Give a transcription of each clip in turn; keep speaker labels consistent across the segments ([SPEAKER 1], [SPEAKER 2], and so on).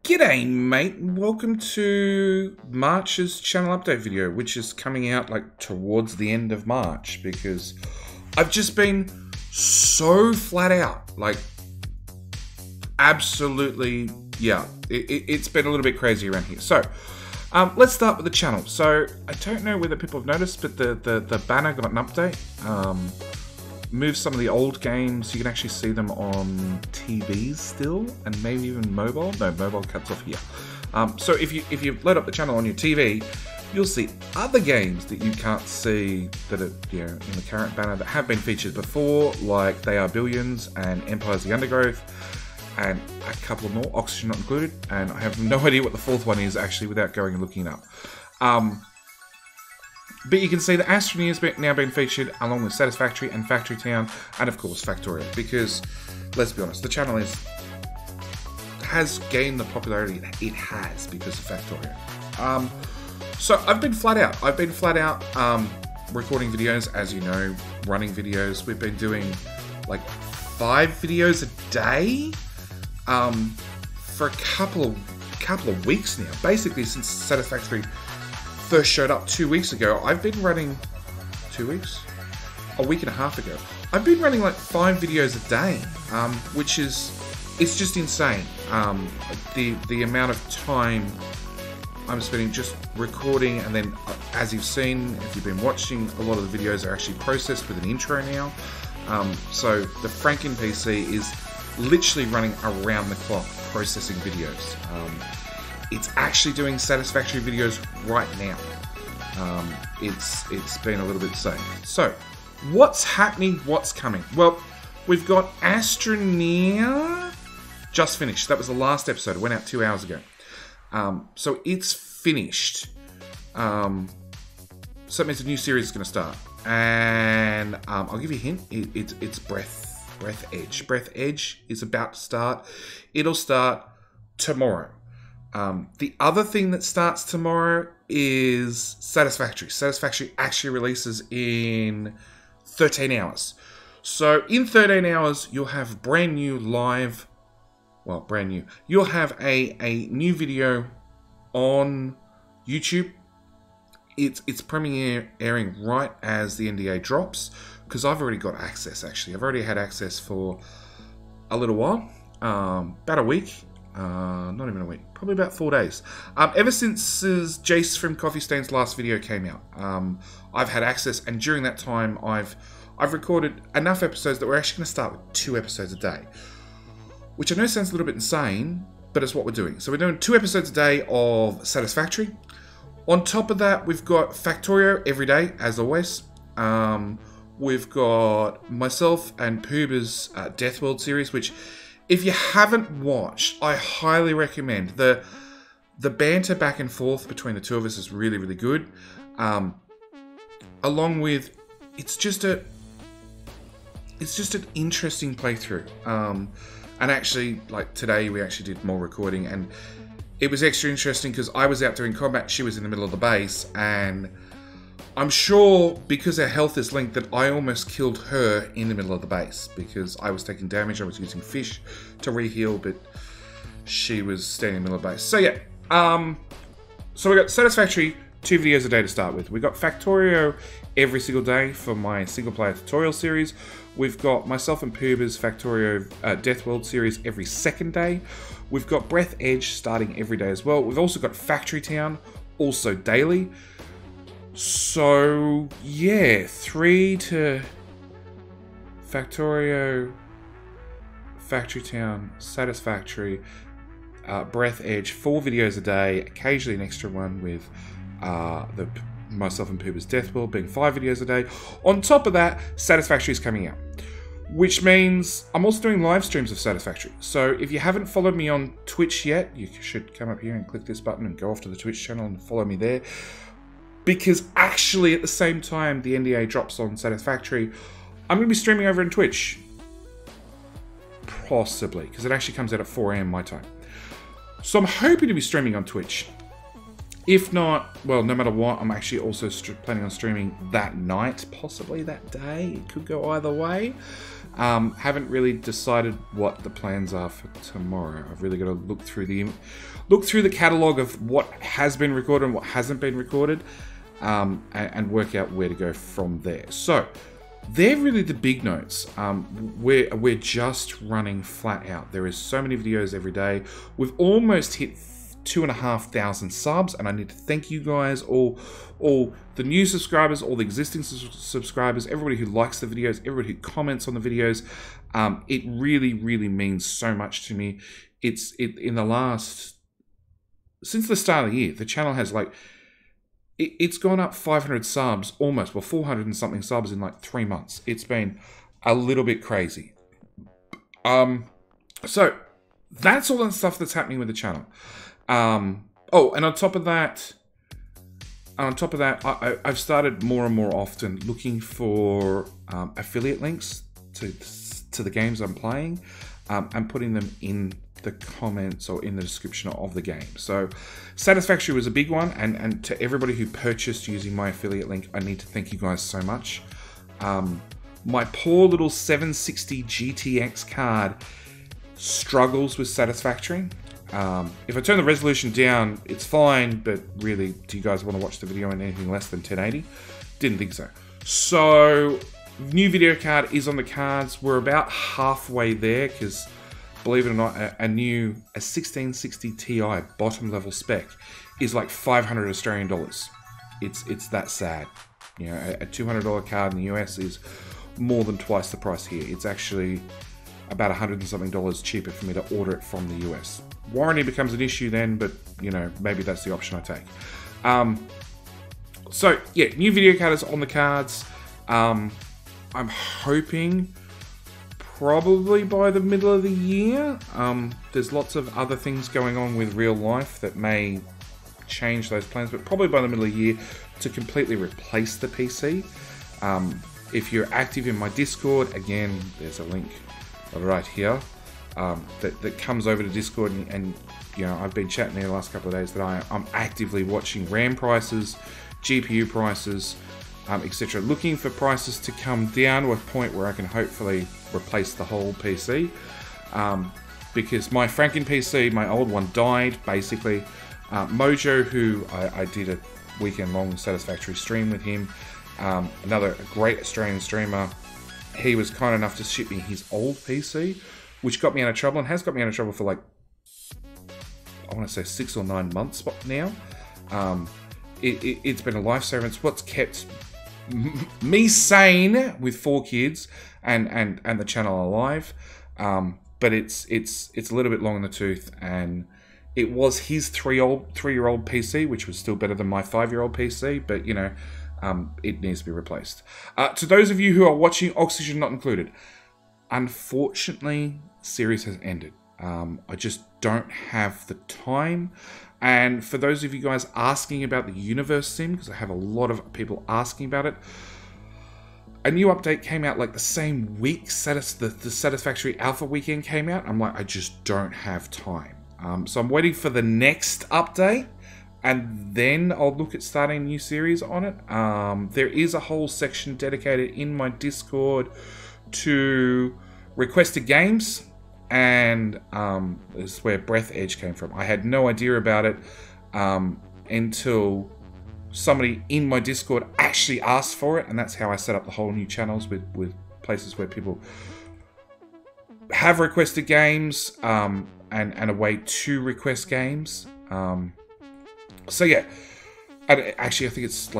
[SPEAKER 1] G'day mate, welcome to March's channel update video, which is coming out like towards the end of March because I've just been so flat out, like absolutely, yeah, it's been a little bit crazy around here. So let's start with the channel. So I don't know whether people have noticed, but the banner got an update. Moved some of the old games. You can actually see them on TVs still, and maybe even mobile. No, mobile cuts off here. So if you load up the channel on your TV, you'll see other games that you can't see that are in the current banner that have been featured before, like They Are Billions and Empires: The Undergrowth, and a couple more, Oxygen not included. And I have no idea what the fourth one is actually without going and looking it up. But you can see that Astroneer has now been featured along with Satisfactory and Factory Town, and of course Factorio, because let's be honest, the channel has gained the popularity it has because of Factorio. So I've been flat out. Recording videos, as you know, running videos. We've been doing like 5 videos a day for a couple of weeks now, basically since Satisfactory first showed up 2 weeks ago. I've been running 2 weeks? A week and a half ago. I've been running like 5 videos a day, which is, it's just insane. The amount of time I'm spending just recording, and then as you've seen, if you've been watching, a lot of the videos are actually processed with an intro now. So the Franken PC is literally running around the clock processing videos. It's actually doing Satisfactory videos right now. It's been a little bit insane. So, what's happening? What's coming? Well, we've got Astroneer just finished. That was the last episode. It went out 2 hours ago. So it's finished. So that means a new series is going to start. And I'll give you a hint. It's Breath Edge. Breath Edge is about to start. It'll start tomorrow. The other thing that starts tomorrow is Satisfactory. Satisfactory actually releases in 13 hours. So in 13 hours, you'll have brand new live, well, brand new. You'll have a new video on YouTube. It's airing right as the NDA drops, because I've already got access, actually. I've already had access for a little while, about a week. Not even a week, probably about 4 days. Ever since Jace from Coffee Stain's last video came out, I've had access, and during that time, I've recorded enough episodes that we're actually going to start with 2 episodes a day, which I know sounds a little bit insane, but it's what we're doing. So we're doing 2 episodes a day of Satisfactory. On top of that, we've got Factorio every day, as always. We've got myself and Pooba's Death World series, which, if you haven't watched, I highly recommend. The banter back and forth between the two of us is really, really good. Along with, it's just an interesting playthrough. And actually, like today, we actually did more recording, and it was extra interesting because I was out doing combat, she was in the middle of the base, and I'm sure because our health is linked that I almost killed her in the middle of the base because I was taking damage. I was using fish to re-heal, but she was standing in the middle of the base. So yeah, so we got Satisfactory 2 videos a day to start with. We got Factorio every single day for my single player tutorial series. We've got myself and Pooba's Factorio Death World series every 2nd day. We've got Breath Edge starting every day as well. We've also got Factory Town, also daily. So, yeah, 3 to Factorio, Factory Town, Satisfactory, Breath Edge, 4 videos a day, occasionally an extra one with myself and Pooba's Death World being 5 videos a day. On top of that, Satisfactory is coming out, which means I'm also doing live streams of Satisfactory. So if you haven't followed me on Twitch yet, you should come up here and click this button and go off to the Twitch channel and follow me there. Because actually, at the same time the NDA drops on Satisfactory, I'm going to be streaming over on Twitch. Possibly, because it actually comes out at 4 AM my time. So I'm hoping to be streaming on Twitch. If not, well, no matter what, I'm actually also planning on streaming that night, possibly that day. It could go either way. Haven't really decided what the plans are for tomorrow. I've really got to look through the catalog of what has been recorded and what hasn't been recorded, and work out where to go from there. So they're really the big notes. We're just running flat out. There is so many videos every day. We've almost hit 2,500 subs, and I need to thank you guys, all the new subscribers, all the existing subscribers, everybody who likes the videos, everybody who comments on the videos. It really, really means so much to me. Since the start of the year, the channel has it's gone up 500 subs, almost, well, 400 and something subs in 3 months. It's been a little bit crazy. So that's all the stuff that's happening with the channel. Oh, and on top of that, I've started more and more often looking for affiliate links to the games I'm playing, and putting them in the comments or in the description of the game. So Satisfactory was a big one, and to everybody who purchased using my affiliate link, I need to thank you guys so much. My poor little 760 GTX card struggles with Satisfactory. If I turn the resolution down, it's fine, but really, do you guys want to watch the video in anything less than 1080? Didn't think so. So, new video card is on the cards. We're about halfway there, because believe it or not, a 1660 Ti bottom level spec is like 500 Australian dollars. It's that sad. You know, a $200 card in the US is more than twice the price here. It's actually about $100 and something cheaper for me to order it from the US. Warranty becomes an issue then, but you know, maybe that's the option I take. So yeah, new video card is on the cards. I'm hoping probably by the middle of the year. There's lots of other things going on with real life that may change those plans, but probably by the middle of the year to completely replace the PC. If you're active in my Discord, again, there's a link right here that comes over to Discord, and you know, I've been chatting there the last couple of days that I'm actively watching RAM prices, GPU prices, etc., looking for prices to come down to a point where I can hopefully replace the whole PC, because my Franken PC, my old one, died basically. Mojo, who I did a weekend-long Satisfactory stream with him, another great Australian streamer, he was kind enough to ship me his old PC, which got me out of trouble, and has got me out of trouble for I want to say 6 or 9 months now. It's been a lifesaver. It's what's kept me sane with 4 kids and the channel alive. But it's a little bit long in the tooth, and it was his 3-year-old PC, which was still better than my 5-year-old PC, but you know, it needs to be replaced. To those of you who are watching Oxygen Not Included, unfortunately, series has ended. I just don't have the time. And for those of you guys asking about the Universe Sim, because I have a lot of people asking about it, a new update came out the same week the Satisfactory Alpha weekend came out. I'm like, I just don't have time. So I'm waiting for the next update, and then I'll look at starting a new series on it. There is a whole section dedicated in my Discord to requested games, and this is where Breath Edge came from. I had no idea about it until somebody in my Discord actually asked for it, and that's how I set up the whole new channels with places where people have requested games, and a way to request games. So yeah, and actually I think it's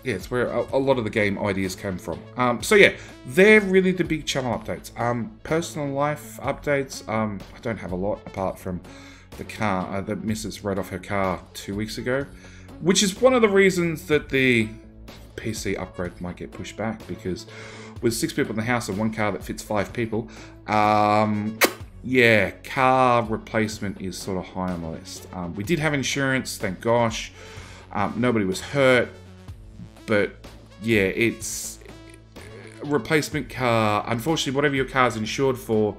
[SPEAKER 1] it's where a lot of the game ideas came from. So yeah, they're really the big channel updates. Personal life updates, I don't have a lot apart from the car that Mrs. wrote off her car 2 weeks ago, which is one of the reasons that the PC upgrade might get pushed back, because with 6 people in the house and 1 car that fits 5 people, yeah, car replacement is sort of high on the list. We did have insurance, thank gosh. Nobody was hurt, but yeah, it's a replacement car. Unfortunately, whatever your car's insured for,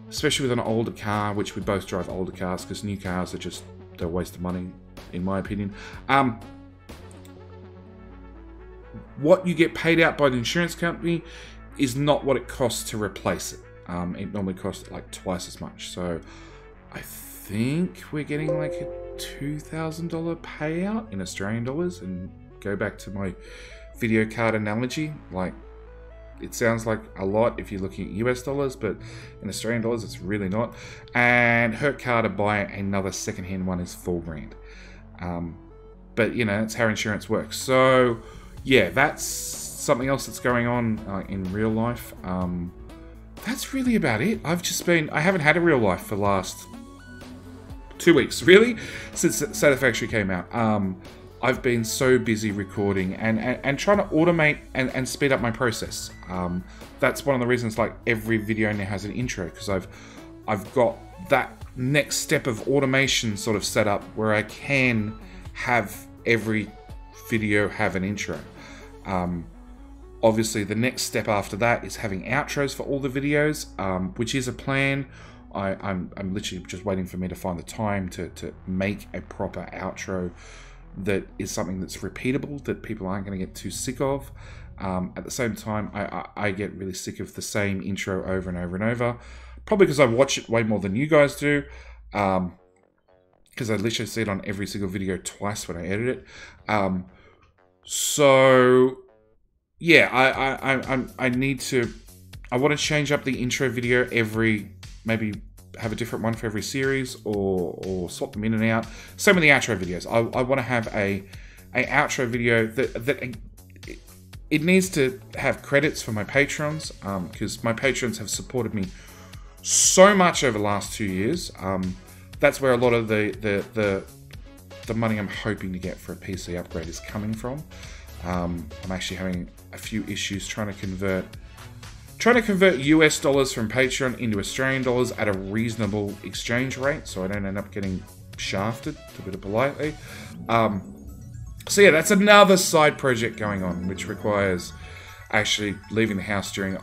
[SPEAKER 1] especially with an older car, which we both drive older cars because new cars are just, they're a waste of money. in my opinion. What you get paid out by the insurance company is not what it costs to replace it. It normally costs like twice as much. So I think we're getting like a $2,000 payout in Australian dollars. And go back to my video card analogy, like it sounds like a lot if you're looking at US dollars, but in Australian dollars it's really not. And her car to buy another secondhand one is $4,000. But you know, that's how insurance works. So yeah, that's something else that's going on in real life. That's really about it. I haven't had a real life for the last 2 weeks, really, since Satisfactory came out. I've been so busy recording and trying to automate and speed up my process. That's one of the reasons like every video now has an intro, because I've got that next step of automation sort of set up where I can have every video have an intro. Obviously, the next step after that is having outros for all the videos, which is a plan. I'm literally just waiting for me to find the time to make a proper outro that is something that's repeatable, that people aren't going to get too sick of. At the same time, I get really sick of the same intro over and over and over, probably because I watch it way more than you guys do, because I literally see it on every single video twice when I edit it. So yeah, I want to change up the intro video maybe have a different one for every series, or swap them in and out. Same with the outro videos. I want to have a outro video that it needs to have credits for my patrons, because my patrons have supported me so much over the last 2 years. That's where a lot of the money I'm hoping to get for a PC upgrade is coming from. I'm actually having a few issues trying to convert US dollars from Patreon into Australian dollars at a reasonable exchange rate, so I don't end up getting shafted, to put it politely. So yeah, that's another side project going on, which requires actually leaving the house during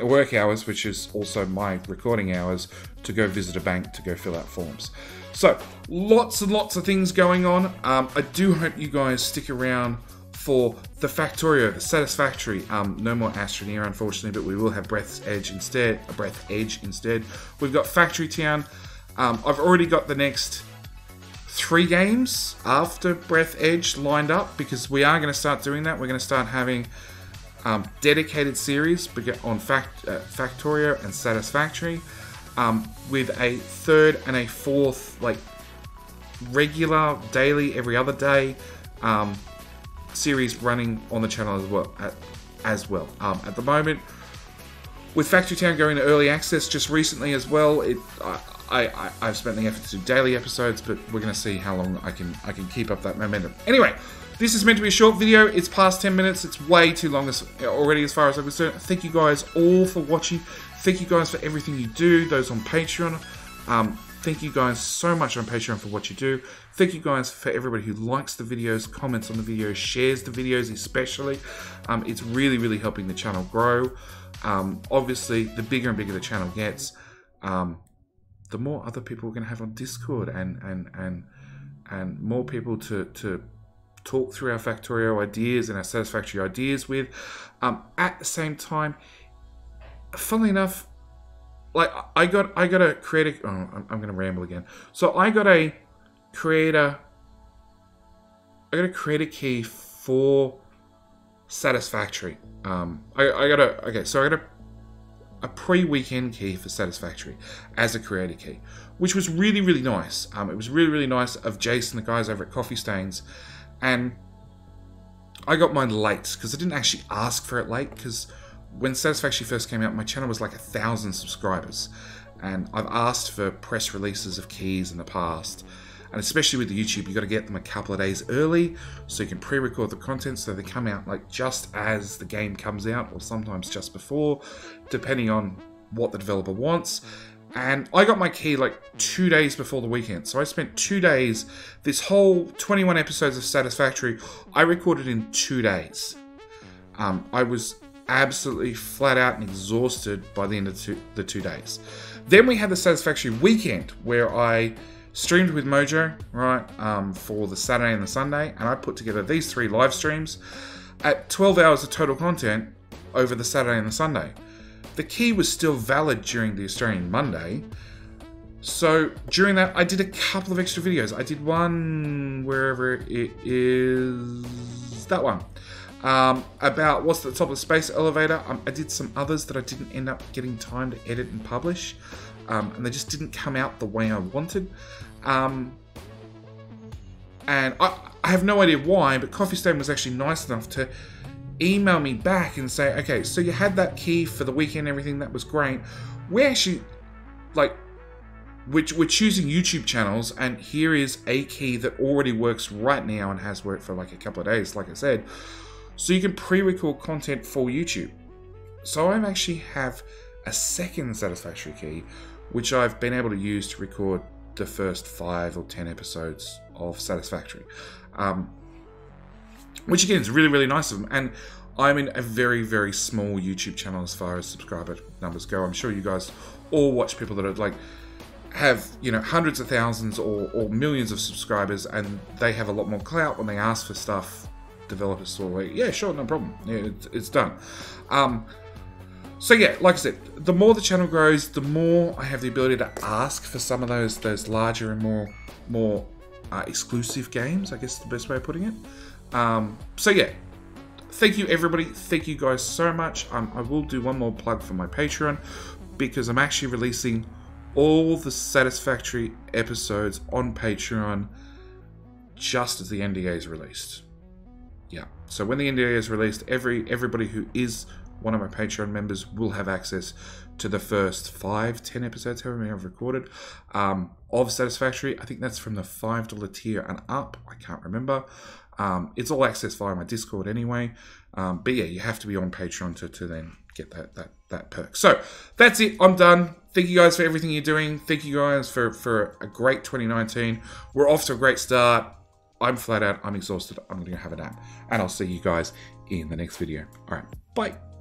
[SPEAKER 1] work hours, which is also my recording hours, to go visit a bank to go fill out forms. So lots and lots of things going on. I do hope you guys stick around for the Factorio, the Satisfactory. No more Astroneer, unfortunately, but we will have Breath Edge instead. We've got Factory Town. I've already got the next 3 games after Breath Edge lined up, because we are going to start doing that. We're going to start having dedicated series on Factorio and Satisfactory, with a 3rd and a 4th, like regular, daily, every other day series running on the channel as well. At the moment, with Factory Town going to early access just recently as well, I've spent the effort to do daily episodes, but we're going to see how long I can keep up that momentum. Anyway, this is meant to be a short video. It's past 10 minutes. It's way too long already as far as I'm concerned. Thank you guys all for watching. Thank you guys for everything you do, those on Patreon. Thank you guys so much on Patreon for what you do. Thank you guys for everybody who likes the videos, comments on the videos, shares the videos especially. It's really, really helping the channel grow. Obviously, the bigger and bigger the channel gets, the more other people we're going to have on Discord, and more people to talk through our Factorio ideas and our Satisfactory ideas with. At the same time, funnily enough, like I got a creator. Oh, I'm going to ramble again. So I got a creator key for Satisfactory. I got a pre-weekend key for Satisfactory as a creator key, which was really, really nice. It was really, really nice of Jason, the guys over at Coffee Stains, and I got mine late because I didn't actually ask for it late, because when Satisfactory first came out, my channel was like 1,000 subscribers, and I've asked for press releases of keys in the past, and especially with the YouTube, you got to get them a couple of days early so you can pre-record the content so they come out like just as the game comes out, or sometimes just before, depending on what the developer wants. And I got my key like 2 days before the weekend, so I spent 2 days. This whole 21 episodes of Satisfactory, I recorded in 2 days. I was absolutely flat out and exhausted by the end of the 2 days. Then we had the Satisfactory weekend, where I streamed with Mojo, right, for the Saturday and the Sunday, and I put together these 3 live streams at 12 hours of total content over the Saturday and the Sunday. The key was still valid during the Australian Monday. So during that, I did a couple of extra videos. I did one wherever it is, that one, about what's at the top of the space elevator. I did some others that I didn't end up getting time to edit and publish, and they just didn't come out the way I wanted. And I have no idea why, but Coffee Stain was actually nice enough to email me back and say, okay, so you had that key for the weekend, everything, that was great. We actually, like, we're choosing YouTube channels, and here is a key that already works right now and has worked for like a couple of days, like I said. So you can pre-record content for YouTube. So I actually have a second Satisfactory key, which I've been able to use to record the first 5 or 10 episodes of Satisfactory. Which again is really, really nice of them. And I'm in a very, very small YouTube channel as far as subscriber numbers go. I'm sure you guys all watch people that are like, have, you know, hundreds of thousands or millions of subscribers, and they have a lot more clout when they ask for stuff. Developers sort of like, yeah, sure, no problem. Yeah, it's done. So yeah, like I said, the more the channel grows, the more I have the ability to ask for some of those larger and more exclusive games, I guess is the best way of putting it. So yeah, thank you everybody. Thank you guys so much. I will do one more plug for my Patreon, because I'm actually releasing all the Satisfactory episodes on Patreon just as the NDA is released. Yeah, so when the NDA is released, everybody who is one of my Patreon members will have access to the first 5-10 episodes, however many I've recorded, of Satisfactory. I think that's from the $5 tier and up. I can't remember. It's all accessed via my Discord anyway. But yeah, you have to be on Patreon to then get that perk. So that's it. I'm done. Thank you guys for everything you're doing. Thank you guys for a great 2019. We're off to a great start. I'm flat out. I'm exhausted. I'm going to have a nap. And I'll see you guys in the next video. All right. Bye.